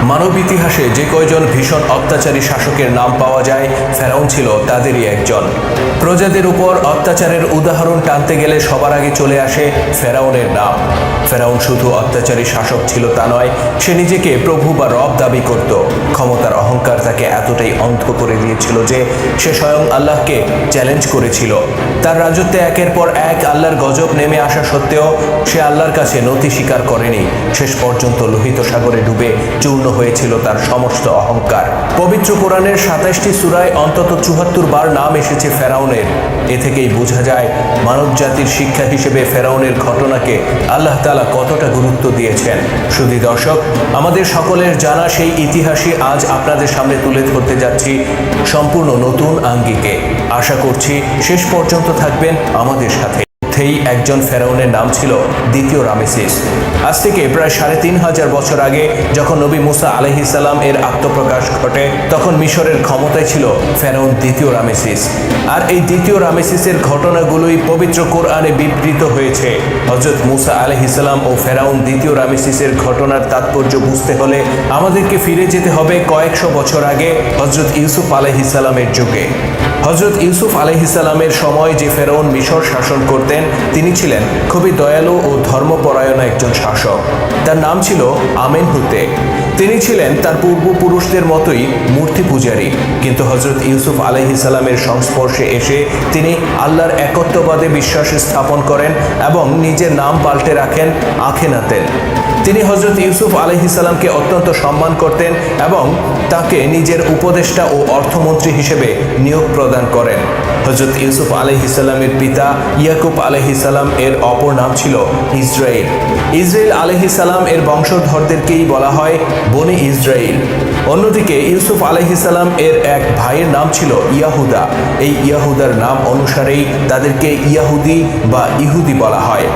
মানব ইতিহাসে যে কয়জন ভীষণ অত্যাচারী শাসকের নাম পাওয়া যায়, ফেরাউন ছিল তাদেরই একজন। প্রজাদের উপর অত্যাচারের উদাহরণ টানতে গেলে সবার আগে চলে আসে ফেরাউনের নাম। ফেরাউন শুধু অত্যাচারী শাসক ছিল তা নয়, সে নিজেকে প্রভু বা রব দাবি করত। ক্ষমতার অহংকার তাকে এতটাই অন্ধ করে দিয়েছিল যে সে স্বয়ং আল্লাহকে চ্যালেঞ্জ করেছিল। তার রাজত্বে একের পর এক আল্লাহর গজব নেমে আসা সত্ত্বেও সে আল্লাহর কাছে নতি স্বীকার করেনি। শেষ পর্যন্ত লোহিত সাগরে ডুবে চূর্ণ হয়েছিল তার সমস্ত অহংকার। পবিত্র কোরআনের ২৭টি সূরায় অন্তত ৭৪ বার নাম এসেছে ফেরাউনের। এ থেকেই বোঝা যায় মানব জাতির শিক্ষা হিসেবে ফেরাউনের ঘটনাকে আল্লাহ তাআলা কতটা গুরুত্ব দিয়েছেন। শুধু দর্শক, আমাদের সকলের জানা সেই ইতিহাসই আজ আপনাদের সামনে তুলে ধরতে যাচ্ছি সম্পূর্ণ নতুন আঙ্গিকে। আশা করছি শেষ পর্যন্ত থাকবেন আমাদের সাথে। একজন ফেরাউনের নাম ছিল দ্বিতীয় রামেসিস। আজ থেকে প্রায় ৩৫০০ বছর আগে যখন নবী মুসা আলাইহিস সালাম এর আত্মপ্রকাশ ঘটে, তখন মিশরের ক্ষমতায় ছিল ফেরাউন দ্বিতীয় রামেসিস। আর এই দ্বিতীয় রামেসিসের ঘটনাগুলোই পবিত্র কোরআনে বিবৃত হয়েছে। হযরত মুসা আলাইহিস সালাম ও ফেরাউন দ্বিতীয় রামেসিসের ঘটনার তাৎপর্য বুঝতে হলে আমাদেরকে ফিরে যেতে হবে কয়েকশো বছর আগে হযরত ইউসুফ আলাইহিস সালামের যুগে। হযরত ইউসুফ আলাইহিস সালামের সময় যে ফেরাউন মিশর শাসন করতেন, তিনি ছিলেন খুবই দয়ালু ও ধর্মপরায়ণ একজন শাসক। তার নাম ছিল আমেনহুতে। তিনি ছিলেন তার পূর্বপুরুষদের মতোই মূর্তি পূজারী, কিন্তু হযরত ইউসুফ আলাইহিস সালামের সংস্পর্শে এসে তিনি আল্লাহর একত্ববাদে বিশ্বাস স্থাপন করেন এবং নিজের নাম পাল্টে রাখেন আখেনাতেন। তিনি হযরত ইউসুফ আলাইহিস সালামকে অত্যন্ত সম্মান করতেন এবং তাকে নিজের উপদেষ্টা ও অর্থমন্ত্রী হিসেবে নিয়োগ প্রদান করেন। হযরত ইউসুফ আলাইহিস সালামের পিতা ইয়াকুব আলাইহিস সালাম এর অপর নাম ছিল ইসরাইল। ইসরাইল আলাইহিস সালাম এর বংশধরদেরকেই বলা হয় বনি ইসরাইল। অন্যদিকে ইউসুফ আলাইহিস সালাম এর এক ভাইয়ের নাম ছিল ইয়াহুদা। এই ইয়াহুদার নাম অনুসারেই তাদেরকে ইয়াহুদি বা ইহুদি বলা হয়।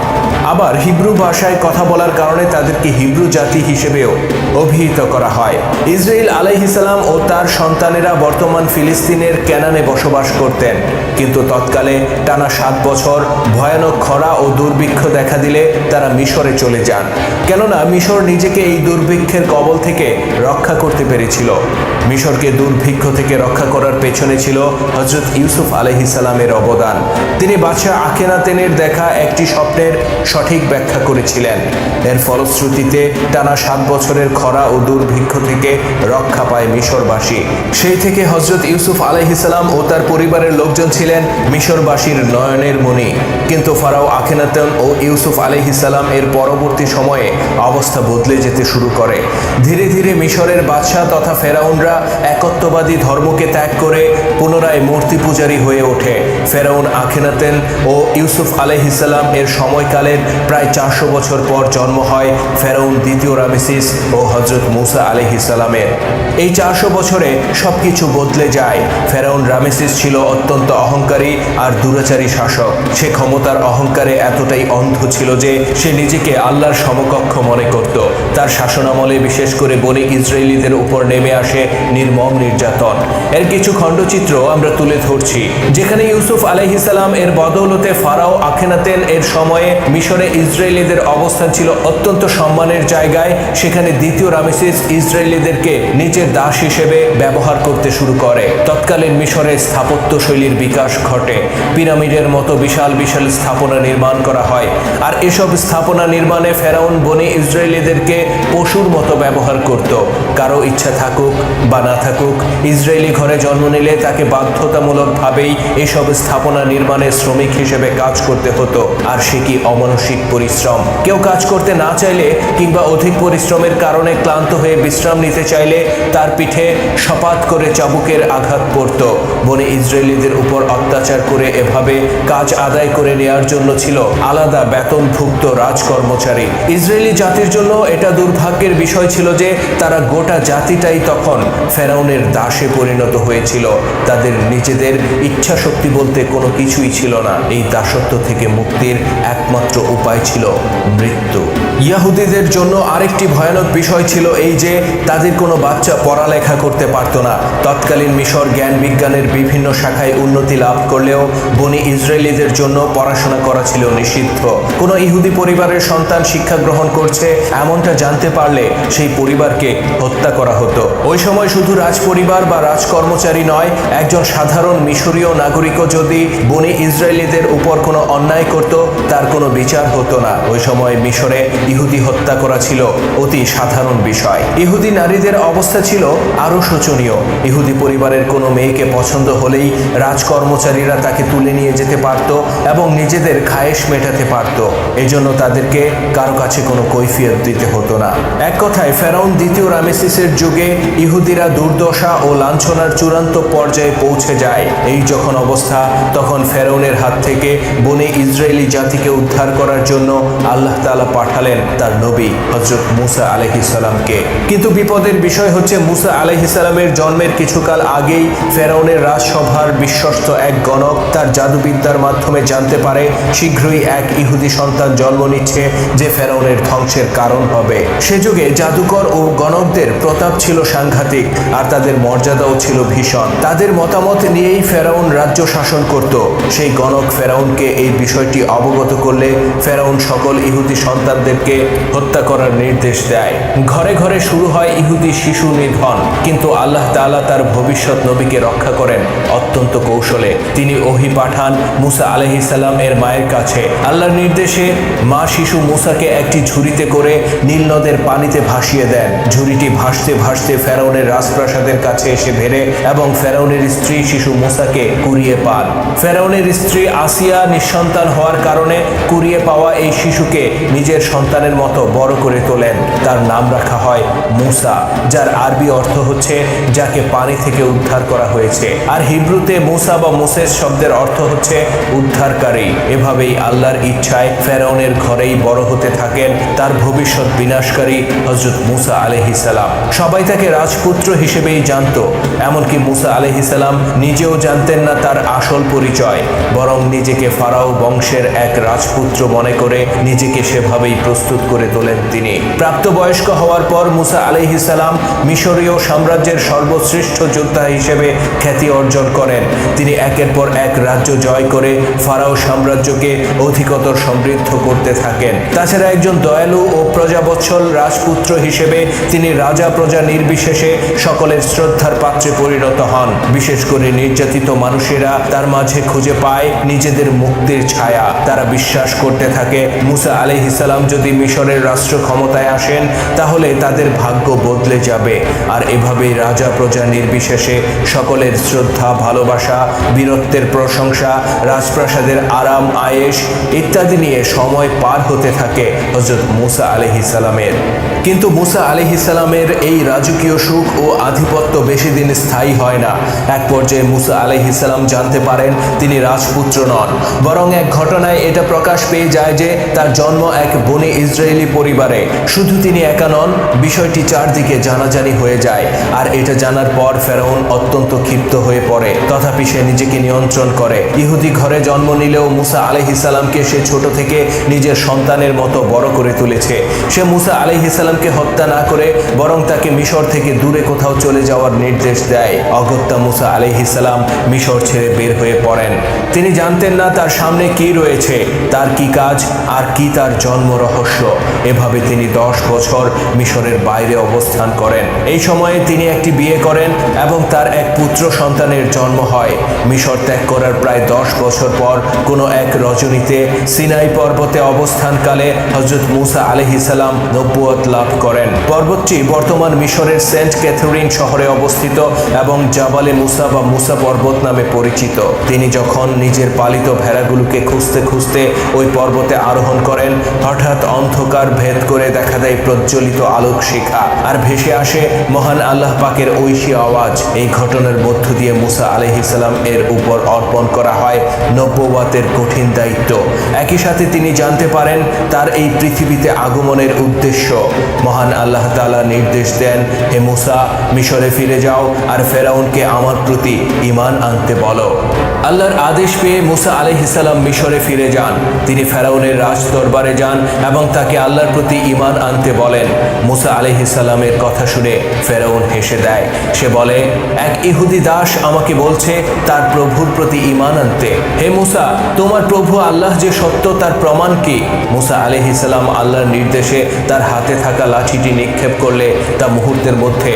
আবার হিব্রু ভাষায় কথা বলার কারণে তাদেরকে হিব্রু জাতি হিসেবেও অভিহিত করা হয়। ইসরাইল আলাইহিস সালাম ও তার সন্তানেরা বর্তমান ফিলিস্তিনের কেনানে বসবাস করতেন, কিন্তু তৎকালে টানা ৭ বছর ভয়ানক খরা ও দুর্ভিক্ষ দেখা দিলে তারা মিশরে চলে যান, কেননা মিশর নিজেকে এই দুর্ভিক্ষের কবল থেকে রক্ষা করতে পেরেছিল। মিশরকে দুর্ভিক্ষ থেকে রক্ষা করার পেছনে ছিল হযরত ইউসুফ আলাইহিস সালামের অবদান। তিনি বাদশাহ আখেনাতেনের দেখা একটি স্বপ্নের সঠিক ব্যাখ্যা করেছিলেন। এর ফলশ্রুতিতে টানা ৭ বছরের খরা ও দুর্ভিক্ষ থেকে রক্ষা পায় মিশরবাসী। সেই থেকে হযরত ইউসুফ আলাইহিস সালাম ও তার পরিবারের লোকজন ছিলেন মিশরবাসীর নয়নের মণি। কিন্তু ফারাও আখেনাতেন ও ইউসুফ আলাইহিস সালাম এর পরবর্তী সময়ে অবস্থা বদলে যেতে শুরু করে। ধীরে ধীরে মিশরের বাদশাহ তথা ফেরাউনরা একত্ববাদী ধর্মকে ত্যাগ করে পুনরায় মূর্তি পূজারী হয়ে ওঠে। ফেরাউন আখেনাতেন ও ইউসুফ আলাইহিস সালাম এর সময়কালের প্রায় ৪০০ বছর পর জন্ম হয় ফেরাউন দ্বিতীয় রামেসিস ও হযরত মুসা আলাইহিস সালামের। এই ৪০০ বছরে সবকিছু বদলে যায়। ফেরাউন রামেসিস ছিল অত্যন্ত অহংকারী আর দুরাচারী শাসক। সে ক্ষমতার অহংকারে এতটাই অন্ধ ছিল যে সে নিজেকে আল্লাহর সমকক্ষ মনে করত। তার শাসনামলে বিশেষ করে বনি ইসরায়েলীদের উপর নেমে আসে নির্মম নির্যাতন। এর কিছু খণ্ডচিত্র আমরা তুলে ধরছি, যেখানে ইউসুফ আলাইহিস সালাম এর বদৌলতে ফারাও আখেনাতেন এর সময়ে মিশরে ইসরায়েলীদের অবস্থান ছিল অত্যন্ত সম্মানের জায়গায়। সেখানে দ্বিতীয় রামেসিস ইসরায়েলীদেরকে নিজের দাস হিসেবে ব্যবহার করতে শুরু করে। তৎকালীন মিশরে স্থাপত্য শৈলীর বিকাশ ঘটে। পিরামিডের মতো বিশাল বিশাল স্থাপনা নির্মাণ করা হয়। আর এসব স্থাপনা নির্মাণে ফেরাউন বনি ইসরায়েলীদেরকে পশুর মতো ব্যবহার করত। কারো ইচ্ছা থাকুক বা না থাকুক, ইসরায়েলি ঘরে জন্ম নিলে তাকে বাধ্যতামূলকভাবেই এসব স্থাপনা নির্মাণে শ্রমিক হিসেবে কাজ করতে হতো। আর সে কি অমানসিক পরিশ্রম! কেউ কাজ করতে না চাইলে কিংবা অধিক পরিশ্রমের কারণে ক্লান্ত হয়ে বিশ্রাম নিতে চাইলে তার পিঠে সপাত করে চাবুকের আঘাত পড়ত। বনি ইসরায়েলীদের উপর অত্যাচার করে এভাবে কাজ আদায় করে নেওয়ার জন্য ছিল আলাদা বেতনভুক্ত রাজকর্মচারী। ইসরায়েলি জাতির জন্য এটা দুর্ভাগ্যের বিষয় ছিল যে তারা গোটা জাতিটাই তখন ফেরাউনের দাসে পরিণত হয়েছিল। তাদের নিজেদের ইচ্ছা শক্তি বলতে কোনো কিছুই ছিল না। এই দাসত্ব থেকে মুক্তির একমাত্র উপায় ছিল মৃত্যু। ইহুদিদের জন্য আরেকটি ভয়ানক বিষয় ছিল এই যে তাদের কোনো বাচ্চা পড়ালেখা করতে পারত না। তৎকালীন মিশর জ্ঞান বিজ্ঞানের বিভিন্ন শাখায় উন্নতি লাভ করলেও বনি ইসরায়েলিদের জন্য পড়াশোনা করা ছিল নিষিদ্ধ। কোনো ইহুদি পরিবারের সন্তান শিক্ষা গ্রহণ করছে এমনটা জানতে পারলে সেই পরিবারকে হত্যা করা হতো। ওই সময় শুধু রাজপরিবার বা রাজকর্মচারী নয়, একজন সাধারণ মিশরীয় নাগরিকও যদি বনি ইসরায়েলিদের উপর কোনো অন্যায় করত তার কোনো বিচার হতো না। ওই সময় মিশরে ইহুদি হত্যা করা ছিল অতি সাধারণ বিষয়। ইহুদি নারীদের অবস্থা ছিল আরো শোচনীয়। ইহুদি পরিবারের কোনো মেয়েকে পছন্দ হলেই রাজকর্মচারীরা তাকে তুলে নিয়ে যেতে পারত এবং নিজেদের খায়েশ মেটাতে পারত। এজন্য তাদেরকে কারো কাছে কোনো কৈফিয়ত দিতে হতো না। এক কথায় ফেরাউন দ্বিতীয় রামেসিসের যুগে ইহুদিরা দুর্দশা ও লাঞ্ছনার চূড়ান্ত পর্যায়ে পৌঁছে যায়। এই যখন অবস্থা, তখন ফেরাউনের হাত থেকে বনে ইসরায়েলি জাতিকে উদ্ধার করার জন্য আল্লাহ তাআলা পাঠালেন তার নবী হযরত মুসা আলাইহিস সালামকে। কিন্তু বিপদের বিষয় হচ্ছে মুসা আলাইহিস সালামের জন্মের কিছুকাল আগেই ফেরাউনের রাজসভার বিশ্বস্ত এক গণক তার জাদুবিদ্যার মাধ্যমে জানতে পারে শীঘ্রই এক ইহুদি সন্তান জন্ম নিচ্ছে যে ফেরাউনের ধ্বংসের কারণ হবে। সে যুগে জাদুকর ও গণকদের প্রতাপ ছিল সাংঘাতিক, আর তাদের মর্যাদাও ছিল ভীষণ। তাদের মতামত নিয়েই ফেরাউন রাজ্য শাসন করত। সেই গণক ফেরাউনকে এই বিষয়টি অবগত করলে ফেরাউন সকল ইহুদি সন্তানদেরকে হত্যা করার নির্দেশ দেয়। ঘরে ঘরে শুরু হয় ইহুদি শিশু নিধন। কিন্তু আল্লাহ তাআলা তার ভবিষ্যৎ নবীকে রক্ষা করেন অত্যন্ত কৌশলে। তিনি ওহী পাঠান মুসা আলাইহিস সালাম এর মায়ের কাছে। আল্লাহর নির্দেশে মা শিশু মুসাকে একটি ঝুড়িতে করে নীল নদের পানিতে ভাসিয়ে দেন। ঝুড়িটি ভাসতে ভাসতে ফেরাউনের রাজপ্রাসাদের কাছে এসে ভেড়ে এবং ফেরাউনের স্ত্রী শিশু মুসাকে কুড়িয়ে পান। ফেরাউনের স্ত্রী আসিয়া নিঃসন্তান হওয়ার কারণে কুড়িয়ে পাওয়া এই শিশুকে নিজের সন্তানের মতো বড় করে তোলেন। তার নাম রাখা হয় মুসা, যার আরবি অর্থ হচ্ছে যাকে পানি থেকে উদ্ধার করা হয়েছে। আর হিব্রুতে মুসা বা মুসেস শব্দের অর্থ হচ্ছে উদ্ধারকারী। এভাবেই আল্লাহর ইচ্ছায় ফেরাউনের ঘরেই বড় হতে থাকেন তার ভবিষ্যৎ বিনাশকারী হযরত মুসা আলাইহিস সালাম। সবাই তাকে রাজপুত্র হিসেবেই জানত। এমনকি মুসা আলাইহিস সালাম নিজেও জানতেন না তার আসল পরিচয়, বরং নিজেকে ফারাও বংশের এক রাজপুত্র মনে করে নিজেকে সেভাবেই প্রস্তুত করে তোলেন তিনি। প্রাপ্তবয়স্ক হওয়ার পর মুসা আলাইহিস সালাম মিশরীয় সাম্রাজ্যের সর্বশ্রেষ্ঠ যোদ্ধা হিসেবে খ্যাতি অর্জন করেন। তিনি একের পর এক রাজ্য জয় করে ফারাও সাম্রাজ্যকে অধিকতর সমৃদ্ধ করতে থাকেন। তাছাড়া একজন দয়ালু ও প্রজাবৎসল রাজপুত্র হিসেবে তিনি রাজা প্রজা নির্বিশেষে সকলের শ্রদ্ধার পাত্রে পরিণত হন। বিশেষ করে নির্যাতিত মানুষেরা তার মাঝে খুঁজে পায় নিজেদের মুক্তির ছায়া। তারা বিশ্বাস করতে থাকে মুসা আলাইহিস সালাম যদি মিশরের রাষ্ট্র ক্ষমতায় আসেন তাহলে তাদের ভাগ্য বদলে যাবে। আর এভাবেই রাজা প্রজা নির্বিশেষে সকলের শ্রদ্ধা, ভালোবাসা, বীরত্বের প্রশংসা, রাজপ্রাসাদের আরাম আয়েশ ইত্যাদি নিয়ে সময় পার হতে থাকে হযরত মুসা আলাইহিস সালামের। কিন্তু মুসা আলাইহিস সালামের এই রাজকীয় সুখ ও আধিপত্য বেশি দিন স্থায়ী হয় না। এক পর্যায়ে মুসা আলাইহিস সালাম জানতে পারেন তিনি রাজপুত্র নন, বরং এক ঘটনায় এটা প্রকাশ পেয়ে যায় যে তার জন্ম এক বনি ইসরায়েলি পরিবারে। শুধু তিনি একা নন, বিষয়টি চারদিকে জানাজানি হয়ে যায়। আর এটা জানার পর ফেরাউন অত্যন্ত ক্ষিপ্ত হয়ে পড়ে। তথাপি সে নিজেকে নিয়ন্ত্রণ করে। ইহুদি ঘরে জন্ম নিলেও মুসা আলাইহিস সালামকে সে ছোট থেকে নিজের সন্তানের মতো বড় করে তুলেছে। সে মুসা আলাইহিস সালামকে হত্যা না করে বরং তাকে মিশর থেকে দূরে কোথাও চলে যাওয়ার নির্দেশ দেয়। অগত্যা মুসা আলাইহিস সালাম মিশর ছেড়ে বের হয়ে পড়েন। তিনি জানতেন না তার সামনে কি রয়েছে, তার কি কাজ আর কি তার জন্ম রহস্য। এভাবে তিনি 10 বছর মিশরের বাইরে অবস্থান করেন। এই সময়ে তিনি একটি বিয়ে করেন এবং তার এক পুত্র সন্তানের জন্ম হয়। মিশর ত্যাগ করার প্রায় 10 বছর পর কোনো এক রজনীতে সিনাই পর্বতে অবস্থানকালে হযরত মুসা আলাইহিস সালাম নবুয়ত লাভ করেন। পর্বতটি বর্তমান মিশরের সেন্ট ক্যাথরিন শহরে অবস্থিত এবং জাবালে মুসা বা মুসা পর্বত নামে পরিচিত। তিনি যখন নিজের পালিত ভেড়াগুলোকে খুঁজতে খুঁজতে ওই পর্বতে আরোহণ করেন, হঠাৎ অন্ধকার ভেদ করে দেখা দেয় প্রজ্বলিত আলোক শিখা, আর ভেসে আসে মহান আল্লাহ পাকের ঐশী আওয়াজ। এই ঘটনার মধ্য দিয়ে মুসা আলাইহিস সালাম এর উপর অর্পণ করা হয় নবুয়তের কঠিন দায়িত্ব। একই সাথে তিনি জানতে পারেন তার এই পৃথিবীতে আগমনের উদ্দেশ্য। মহান আল্লাহ তাআলা নির্দেশ দেন, হে মুসা, মিশরে ফিরে যাও আর ফেরাউনকে আমার প্রতি ঈমান আনতে বলো। আল্লাহর আদেশ পেয়ে মুসা আলাইহিস সালাম মিশরে ফিরে যান। তিনি ফেরাউনের রাজ দরবারে যান এবং তাকে আল্লাহর প্রতি ঈমান আনতে বলেন। মুসা আলাইহিস সালামের কথা শুনে ফেরাউন হেসে দেয়। সে বলে, এক ইহুদি দাস আমাকে বলছে তার প্রভুর প্রতি ঈমান আনতে। হে মুসা, তোমার প্রভু আল্লাহ যে সত্য তার প্রমাণ কি? মুসা আলাইহিস সালাম আল্লাহর নির্দেশে তার হাতে থাকা লাঠিটি নিক্ষেপ করলে তা মুহূর্তের মধ্যে